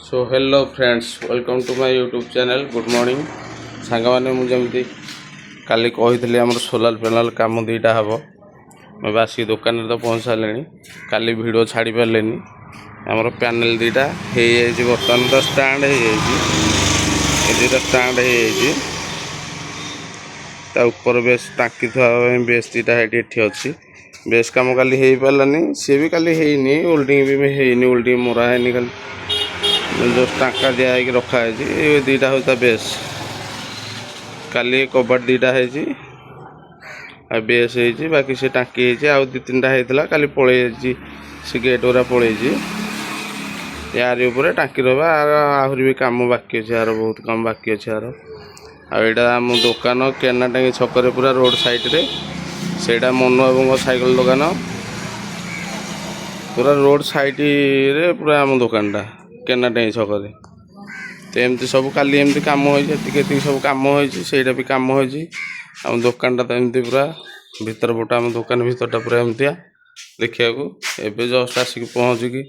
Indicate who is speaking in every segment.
Speaker 1: So hello friends welcome to my YouTube channel good morning song मैंने मुझे काली कही आम सोलार पैनल कम दुईटा हम मैं आसिक दुकान तो पहुँच सारे काली वीडियो छाड़ी पारे आमर पैनल दुईटा हो बर्तमान तो स्टाण्ड हो स्टाण्ड हो बेस टाँकी थोड़ा बेस दुईटा ये अच्छी बेस कम काली हो पारानी सी भी काली है ओल्डिंग भी है ओल्डिंग मरा है खाली जो टाँका दिखाई रखाई ये दुईटा होता बेस काली कबाट दुईटा है बेस हो बाकी से टाँकी आउ दी तीन होता काली पलि से गेट गुरा पलि यार ऊपर टाँकी रहा आहरी भी कम बाकी अच्छे यार बहुत कम बाकी अच्छे यार आईटा आम दुकान केना टाँगी छक पूरा रोड साइड से मनु बाबू साइकेल दुकान पूरा रोड साइड रे पूरा आम दुकानटा केना टाँगी छक तो एमती सब काली एमती कम होती सब कम होटा भी कम होम दुकानटा तो एमती पूरा भीतर पटा आम दुकान भीतरटा पूरा एमतिया देखा एवं जस्ट आसिक पहुँचिकी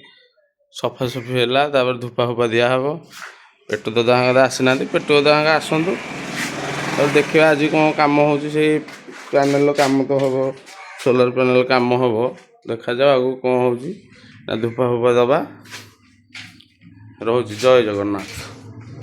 Speaker 1: सफासफी है धूपा फूपा दिहब पेटू दादा आसी ना पेटू दादा आसतु तो देखा आज कौन कम हो पैनल कम तो हम सोलार पैनल कम हम देखा जाओ आगू कौन हो धूपा फूपा दबा रोज जय जगन्नाथ।